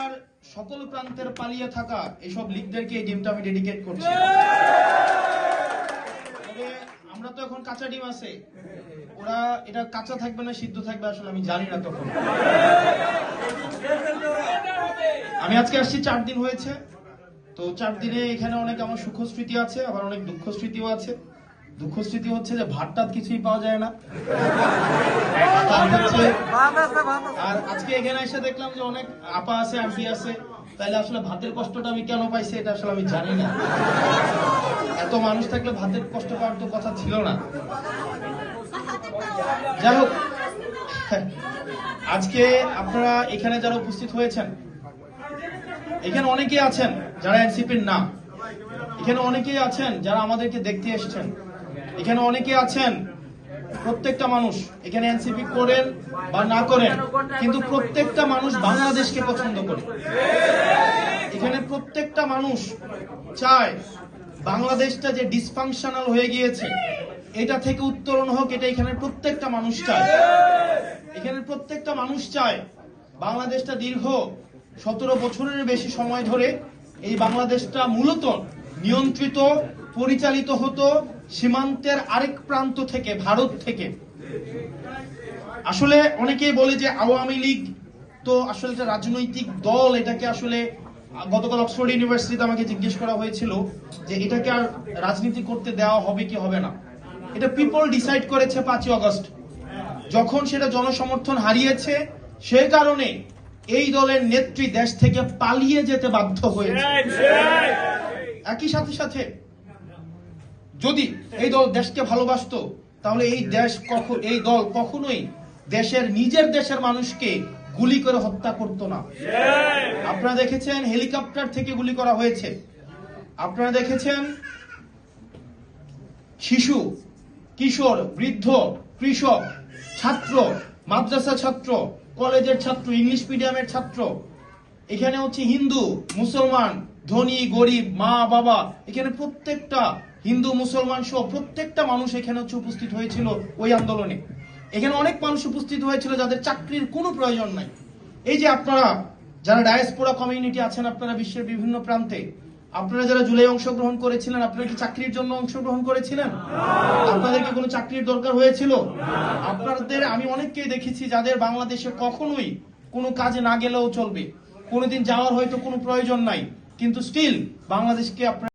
বাংলার সকল প্রান্তের পালিয়ে থাকা এইসব লীগদেরকে এই ডিমটা আমি ডেডিকেট করছি। তবে আমরা তো এখন কাঁচা ডিম আছে, ওরা এটা কাঁচা থাকবে না সিদ্ধ থাকবে আসলে আমি জানি না। তখন আমি আজকে আসছি 4 দিন হয়েছে, তো 4 দিনে এখানে অনেক আমার সুখ স্মৃতি আছে, আবার অনেক দুঃখ স্মৃতিও আছে। দুঃখ স্মৃতি হচ্ছে যে ভাত টাত কিছুই পাওয়া যায় না, আর আজকে এখানে এসে দেখলাম যে অনেক আপা আছে আন্টি আছে, তাইলে আসলে ভাতের কষ্টটা আমি কেন পাইছি এটা আসলে আমি জানি না। এত মানুষ থাকলে ভাতের কষ্ট পাওয়ার তো কথা ছিল না। যাই হোক, আজকে আপনারা এখানে যারা উপস্থিত হয়েছেন, এখানে অনেকেই আছেন যারা এনসিপির না, এখানে অনেকেই আছেন যারা আমাদেরকে দেখতে এসেছেন, এখানে অনেকে আছেন প্রত্যেকটা মানুষ এখানে এনসিপি করেন বা না করেন, কিন্তু প্রত্যেকটা মানুষ বাংলাদেশকে পছন্দ করে। এখানে প্রত্যেকটা মানুষ চায় বাংলাদেশটা যে ডিসফাংশনাল হয়ে গিয়েছে এটা থেকে উত্তরণ হোক, এটা এখানে প্রত্যেকটা মানুষ চায়। এখানে প্রত্যেকটা মানুষ চায় বাংলাদেশটা দীর্ঘ 17 বছরের বেশি সময় ধরে এই বাংলাদেশটা মূলত নিয়ন্ত্রিত পরিচালিত হতো সীমান্তের আরেক প্রান্ত থেকে, ভারত থেকে। আসলে অনেকেই বলে যে আওয়ামী লীগ তো আসলে একটা রাজনৈতিক দল, এটাকে আসলে গতকাল অক্সফোর্ড ইউনিভার্সিটিতে আমাকে জিজ্ঞেস করা হয়েছিল যে এটাকে আর রাজনীতি করতে দেওয়া হবে কি হবে না। এটা পিপল ডিসাইড করেছে 5ই আগস্ট, যখন সেটা জনসমর্থন হারিয়েছে সেই কারণে এই দলের নেত্রী দেশ থেকে পালিয়ে যেতে বাধ্য হয়েছে। একই সাথে সাথে যদি এই দল দেশকে ভালোবাসতো তাহলে এই দল কখনোই নিজের দেশের মানুষকে গুলি করে হত্যা করত না। আপনারা দেখেছেন হেলিকপ্টার থেকে গুলি করা হয়েছে, আপনারা দেখেছেন শিশু, কিশোর, বৃদ্ধ, কৃষক, ছাত্র, মাদ্রাসা ছাত্র, কলেজের ছাত্র, ইংলিশ মিডিয়ামের ছাত্র, এখানে হচ্ছে হিন্দু, মুসলমান, ধনী, গরিব, মা, বাবা, এখানে প্রত্যেকটা হিন্দু মুসলমান সহ প্রত্যেকটা মানুষ এখানে হচ্ছে উপস্থিত হয়েছিল ওই আন্দোলনে। এখানে অনেক মানুষ উপস্থিত হয়েছিল যাদের চাকরির কোনো প্রয়োজন নাই। এই যে আপনারা যারা ডায়াসপোরা কমিউনিটি আছেন, আপনারা বিশ্বের বিভিন্ন প্রান্তে, আপনারা যারা জুলাই অংশগ্রহণ করেছিলেন, আপনারা কি চাকরির জন্য অংশগ্রহণ করেছিলেন? আপনাদেরকে কোনো চাকরির দরকার হয়েছিল? আপনাদের আমি অনেককেই দেখেছি যাদের বাংলাদেশে কখনোই কোনো কাজে না গেলেও চলবে, কোনোদিন যাওয়ার হয়তো কোনো প্রয়োজন নাই, কিন্তু স্টিল বাংলাদেশকে আপনারা